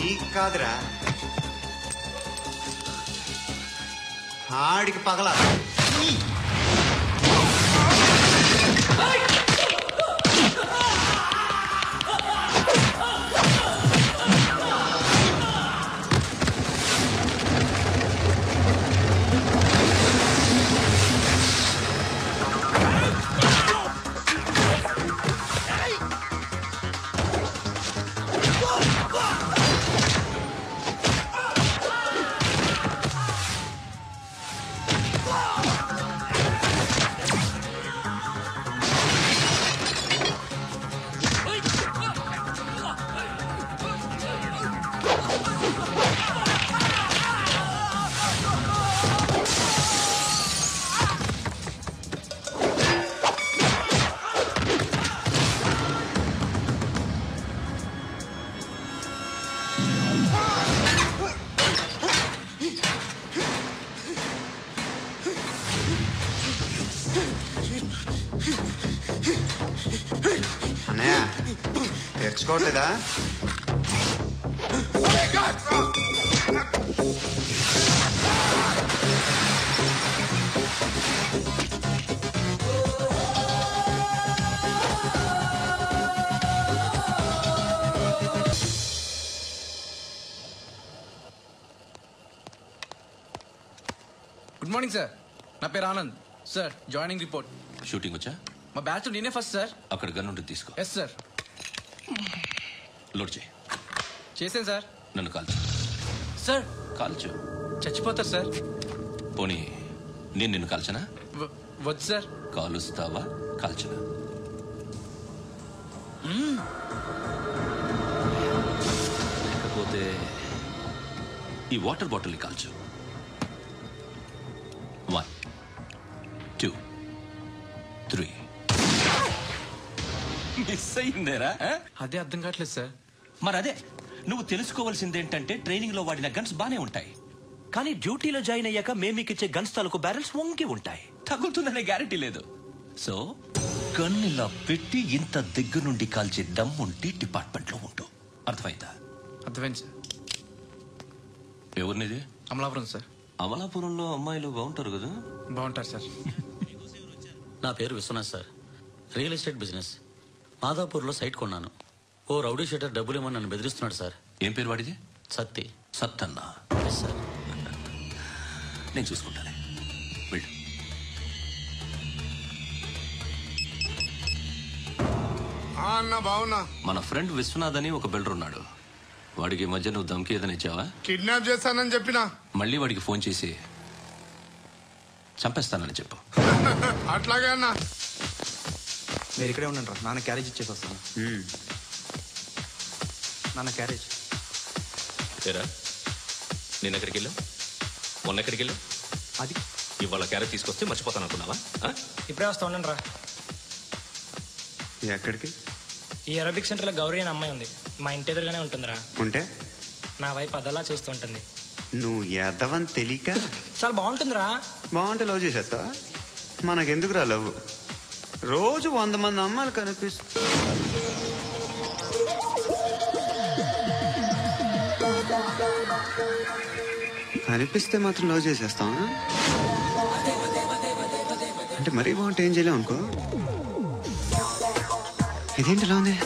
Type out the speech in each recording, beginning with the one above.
నీకు కాదురా, ఆడికి పగల. అన్నయ్య తెచ్చుకోవట్లేదా? గుడ్ మార్నింగ్ సార్, నా పేరు Anand sir. Joining report. Shooting వచ్చా? మా బ్యాచ్ నేనే ఫస్ట్ సార్. అక్కడ గన్ ఉంటుంది, తీసుకో. Yes sir. లోడ్ చేయి. చేసాను సార్. నన్ను కాల్చు. సార్ కాల్చు. చచ్చిపోతారు సార్. పోనీ నేను నిన్ను కాల్చనా? వద్దు సార్. కాలుస్తావా కాల్చనా? లేకపోతే ఈ వాటర్ బాటిల్ని కాల్చు. 1 2 3. మిస్ అయిందేరా? అదే అర్థం కావట్లేదు సార్. మరి అదే నువ్వు తెలుసుకోవాల్సిందేంటంటే ట్రైనింగ్ లో వాడిన గన్స్ బానే ఉంటాయి, కానీ డ్యూటీలో జాయిన్ అయ్యాక మేమీకిచ్చే గన్స్ తాలూకు బ్యారెల్స్ వంగి ఉంటాయి. తగులుతుందనే గ్యారెంటీ లేదు. సో గన్ ఇలా పెట్టి ఇంత దగ్గర నుండి కాల్చే దమ్ముంటి డిపార్ట్మెంట్ లో ఉంటూ. అర్థమైందా? అర్థమైంది సార్. ఎవరినిది? అమలాపురం సార్. అమలాపురంలో అమ్మాయిలు బాగుంటారు కదా? బాగుంటారు సార్. నా పేరు Vishwanath sir. Real estate business. మాదాపూర్లో సైట్ కొన్నాను. ఓ రౌడీ షీటర్ డబ్బులు ఇవ్వమని నన్ను బెదిరిస్తున్నాడు సార్. ఏం పేరు వాడిది? సత్తి. సత్తన్నా? Yes sir. నేను చూసుకుంటానే, వెళ్ళు. అన్న బావున్నా. మన ఫ్రెండ్ విశ్వనాథ్ అని ఒక బిల్డర్ ఉన్నాడు. వాడికి ఈ మధ్య నువ్వు ధమ్కి ఏదని ఇచ్చావా? కిడ్నాప్ చేస్తానని చెప్పినా. మళ్ళీ వాడికి ఫోన్ చేసి చంపేస్తానని చెప్పు. అట్లాగే అన్న. మీరు ఇక్కడే ఉండండి రా, నాన్న క్యారేజ్ ఇచ్చేసి వస్తాను. నాన్న క్యారేజ్. ఏరా, నేను ఎక్కడికి వెళ్ళావు? మొన్న ఎక్కడికి వెళ్ళావు? అది ఇవాళ క్యారెట్ తీసుకొస్తే మర్చిపోతాను అనుకున్నావా? ఇప్పుడే వస్తా ఉండండి రా. ఎక్కడికి? ఈ అరబిక్ సెంటర్లో గౌరీ అనే అమ్మాయి ఉంది. మా ఇంటి ఎదురుగానే ఉంటుందిరా. ఉంటే నా వైపు అదలా చూస్తూ ఉంటుంది. నువ్వు ఎదవని తెలియక చాలా బాగుంటుందిరా. బాగుంటే లవ్ చేసేస్తా. మనకెందుకురా లవ్? రోజు 100 మంది అమ్మాయిలు కనిపిస్తూ కనిపిస్తే మాత్రం లవ్ చేసేస్తాం. అంటే మరీ బాగుంటే ఏం చేయలేం అనుకో. ఇదేంటి ఇలా ఉంది?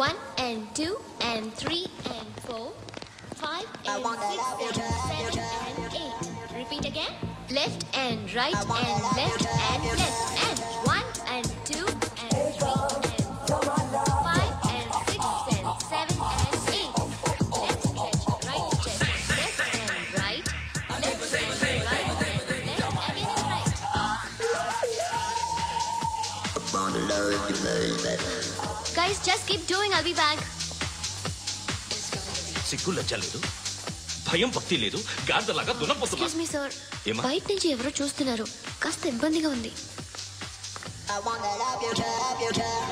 One and 2 and 3 and 4, 5 and 6 and 7 and 8. Repeat again. Left and right and left and left and 1 and 2 and 3 and 4, 5 and 6 and 7 and 8. Left stretch, right stretch, left and right, left and right and left again right. Guys, just keep doing. I'll be back. సిగ్గు లజ్జ లేదు, భయం భక్తి లేదు, గాడిదలాగా దున్నపోతున్నా. Excuse me, sir. ఏమా? బయట నుంచి ఎవరో చూస్తున్నారు. కాస్త ఇబ్బందిగా ఉంది.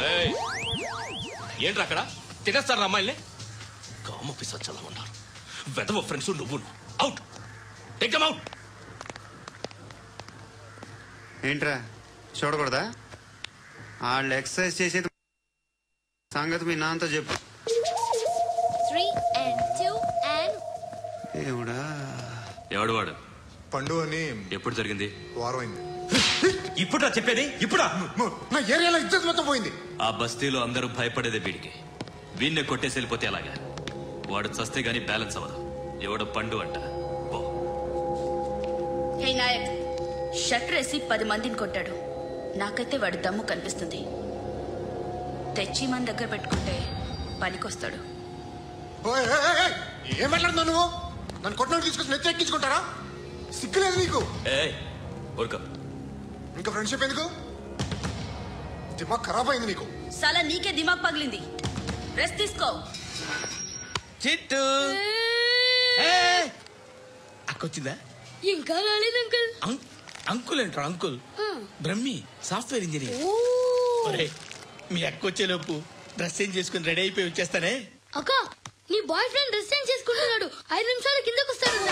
ఏయ్, ఏంట్రా అక్కడ? తినేస్తారా అమ్మాయిల్ని? కామ పిశాచాలా ఉన్నారు. వెదవ ఫ్రెండ్స్ నువ్వు. Out, take them out. ఏంట్రా చూడకూడదా? వాళ్ళు ఎక్సర్సైజ్ చేసేది సంగతి మీ నాన్నతో చెప్పు. 3 and 2 and దేవుడా. ఎవడు వాడు? పండు అని ఎప్పుడు జరిగింది? వారం అయింది. ఇప్పుడు చెప్పేది ఇప్పుడా? నా ఏరియాలో ఇజ్జత్ మొత్తం పోయింది. ఆ బస్తీలో అందరూ భయపడేదే వీడికి. వీణ్ణే కొట్టేసి వెళ్ళిపోతే అలాగా? వాడు చస్తే గానీ బ్యాలెన్స్ అవ్వదు. ఎవడో పండు అంట. ఓ హే నాయక్, షట్టర్ వేసి 10 మందిని కొట్టాడు. నాకైతే వాడి దమ్ము కనిపిస్తుంది. తెచ్చి మన దగ్గర పెట్టుకుంటే పనికొస్తాడు. ఓయ్, ఏయ్, ఏయ్, ఏయ్, ఏం మాట్లాడుతున్నావు నువ్వు? నన్ను కొట్టడానికి తీసుకొచ్చి నెత్తి ఎక్కించుకుంటారా? సిగ్గులేదు నీకు? ఏయ్ ఊరుకో. ఇంకా ఫ్రెండ్షిప్ ఎందుకు? దిమాగ్ ఖరాబ్ అయింది నీకు. సాలా నీకే దిమాగ్ పగిలింది. రెస్ట్ తీసుకో. చిట్టు అక్కొచ్చిందా? ఇంకా రాలేదు అంకుల్. అంకుల్ ఏంట్రా అంకుల్? Brahmi software engineer. ఒరేయ్, మీ అక్కొచ్చేలోపు డ్రెస్ చేంజ్ చేసుకుని రెడీ అయిపోయి వచ్చేస్తానే. అక్క, నీ బాయ్ ఫ్రెండ్ డ్రెస్ చేంజ్ చేసుకుంటున్నాడు. 5 నిమిషాలు కిందకు వస్తాడంట.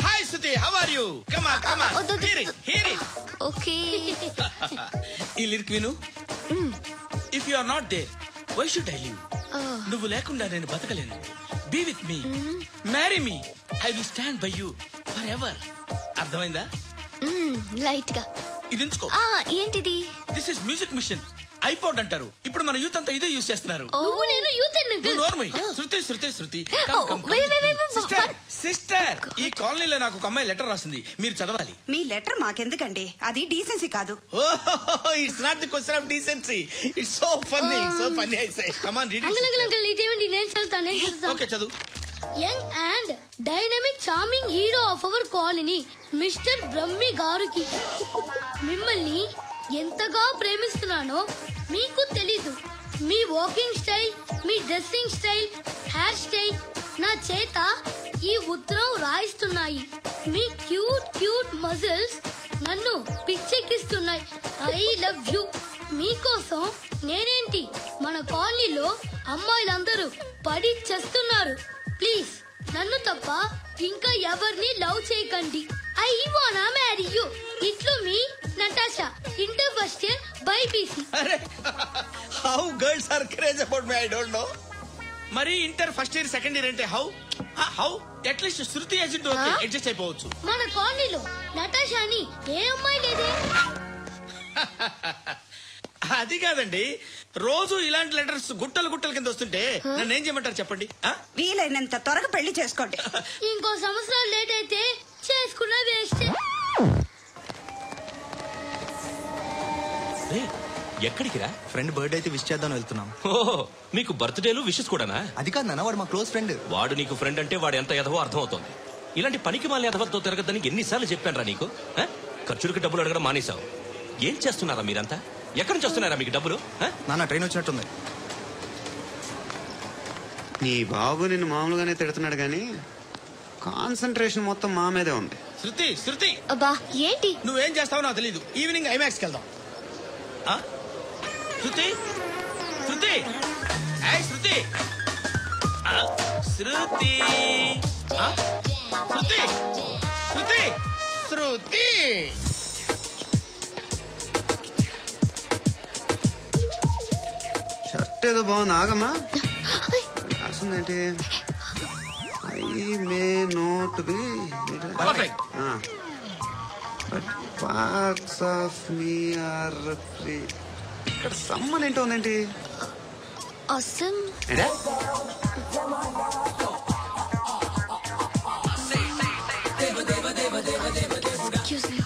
Hi Suti, how are you? Come on come on, hear it hear it. Okay. ఈ లిరిక్ విను. If you are not there why should I live? నువ్వు లేకుండా నేను బతకలేను. Be with me, marry me, I will stand by you forever. అర్థమైందా? Light గా. ఇది ఎంచుకో. ఏంటిది? This is music machine. IPod అంటారు. ఇప్పుడు మన యూత్ అంతా ఇదే యూజ్ చేస్తున్నారు. నువ్వు నేను యూత్ నువ్వు నోర్మై. శృతి శృతి శృతి. సిస్టర్, సిస్టర్, ఈ కాలనీలో నాకు ఒక అమ్మాయి లెటర్ రాసింది, మీరు చదవాలి. మీ లెటర్ మాకెందుకండి? అది డీసెన్సీ కాదు. It's not the question of decency. It's so funny, so funny. I say come on read. Uncle ఇదేంటి? నేను చదువుతాను. ఓకే చదువు. Young and dynamic charming hero of our colony mister Brahmi గారికి మిమ్మల్ని ఎంతగా ప్రేమిస్తున్నానో మీకు తెలీదు. మీ వాకింగ్ స్టైల్, మీ డ్రెస్సింగ్ స్టైల్, హెయిర్ స్టైల్ నా చేత ఈ ఉత్తరం రాయిస్తున్నాయి. మీ క్యూట్ క్యూట్ మజిల్స్ నన్ను పిచ్చెక్కిస్తున్నాయి. I love you. మీకోసం నేనేంటి, మన కాలనీలో అమ్మాయిలందరూ పడి చేస్తున్నారు. ప్లీజ్ నన్ను తప్ప ఇంకా ఎవరిని లవ్ చేయకండి. ఐ వానా మ్యారీ యూ. ఇట్లు మీ Natasha, inter first year BiPC. అరే, how girls are craze about me, I don't know. మరి inter first year second year అంటే how how at least Shruti agent okay adjust అయిపోవచ్చు. మన కాలనీలో నటాషాని ఏ అమ్మాయి లేదే. అది కాదండి, రోజు ఇలాంటి లెటర్స్ గుట్టలు గుట్టల కింద వస్తుంటే నన్ను ఏం చేయమంటారు చెప్పండి? వీలైనంత త్వరగా పెళ్లి చేసుకోండి. ఇంకో సంవత్సరాలు లేట్ అయితే చేసుకున్న వేస్ట్. ఎక్కడికి రా? ఫ్రెండ్ బర్త్డే అయితే విష్ చేద్దాం వెళ్తున్నాం. ఓహో, మీకు బర్త్డేలు విషెస్ కూడానా? అది కాదు నాన్న, వాడు మా క్లోజ్ ఫ్రెండ్. వాడు నీకు ఫ్రెండ్ అంటే వాడు ఎంత ఎదవో అర్థమవుతోంది. ఇలాంటి పనికి మాలి ఎదవతో తిరగద్దని ఎన్నిసార్లు చెప్పాను నీకు? ఖర్చులకి డబ్బులు అడగడం మానేశావు. ఏం చేస్తున్నారా మీరంతా? ఎక్కడి నుంచి వస్తున్నారా మీకు డబ్బులు? నాన్న ట్రైన్ వచ్చినట్టుంది. నీ బాబు నిన్ను మామూలుగానే తిడుతున్నాడు కానీ కాన్సన్ట్రేషన్ మొత్తం మా మీదే ఉంది. శృతి శృతి, అబ్బా ఏంటి? నువ్వేం చేస్తావో నాకు తెలీదు. ఈవినింగ్ ఐమాక్స్కి వెళ్దాం. శృతి శృతి, ఏయ్ శృతి, శృతి, శృతి, శృతి, శృతి. షర్ట్ ఏదో బాగుంది, ఆగమ్మా. రాసిందేంటి? I may not be but parts of me are free. ఇక్కడ సమ్మన్ ఏంటో ఉందేంటి? అసమ్. Excuse me.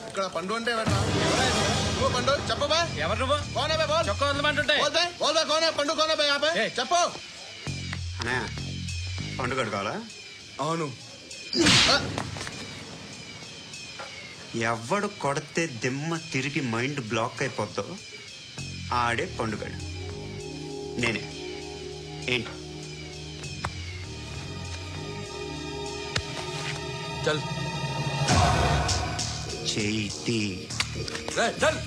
ఇక్కడ పండు అంటే నువ్వు పండు చెప్పబా. ఎవరు నువ్వు? చొక్కా వదలమంటుంటే పండు చెప్పు. అనే పండుగ కావాలా? అవును. ఎవడు కొడితే దిమ్మ తిరిగి మైండ్ బ్లాక్ అయిపోద్దో ఆడే పండుగడు. నేనే. ఏంటి చల్ చేతి చల్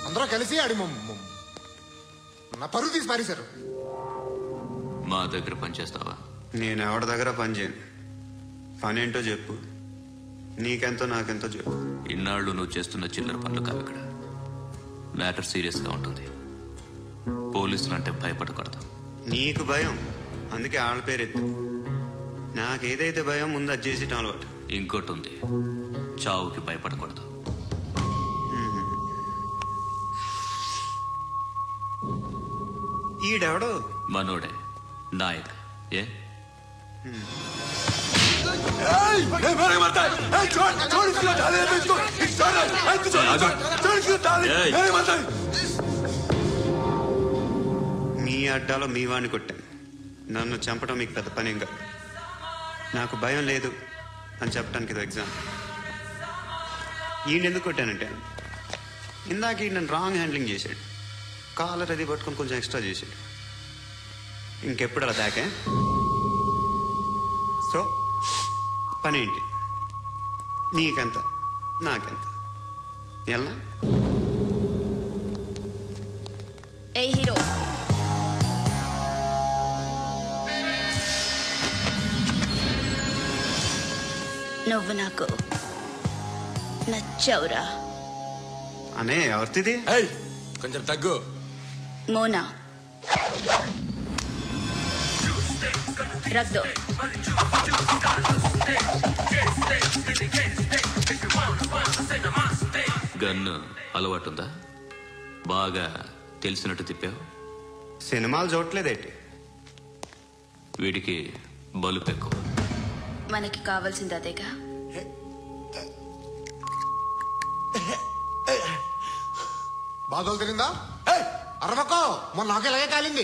అందరూ కలిసి ఆడి నా పరువు తీసి పారేశారు. మా దగ్గర పనిచేస్తావా? నేను ఎవరి దగ్గర పని చేయను. పని ఏంటో చెప్పు. నీకెంతో నాకెంతో చెప్పు. ఇన్నాళ్ళు నువ్వు చేస్తున్న చిల్లర పనులు కావు ఇక్కడ. మ్యాటర్ సీరియస్ గా ఉంటుంది. పోలీసులు అంటే భయపడకూడదు. నీకు భయం, అందుకే ఆళ్ళ పేరెత్తు. నాకేదైతే భయం ముందు అది చేసేటం అలవాటు. ఇంకోటి ఉంది, చావుకి భయపడకూడదు. ఈడెవడో మనోడే నాయక్. ఏ మీ అడ్డాలో మీ వాడిని కొట్టాను. నన్ను చంపడం మీకు పెద్ద పని ఇంకా. నాకు భయం లేదు అని చెప్పడానికి ఇది ఎగ్జామ్. ఈయన ఎందుకు కొట్టానంటే ఇందాక ఈయన నన్ను రాంగ్ హ్యాండ్లింగ్ చేశాడు. కాలర్ అది పట్టుకొని కొంచెం ఎక్స్ట్రా చేశాడు. ఇంకెప్పుడు అలా దాకే. సో పని ఏంటి? నీకెంత నాకెంత ఎలా? ఏ హీరో, నువ్వు నాకు నచ్చావురా. అనే ఎవరిది? కొంచెం తగ్గు. మోనా రక్ దో. గన్ను అలవాటుందా? బాగా తెలిసినట్టు తిప్పావు. సినిమాలు చూడట్లేదేంటి? వీడికి బలుపు ఎక్కువ. మనకి కావాల్సింది అదేగా. బాధలు తిరిందా? అరవకో, మొన్న నాకు ఇలాగే కాలింది.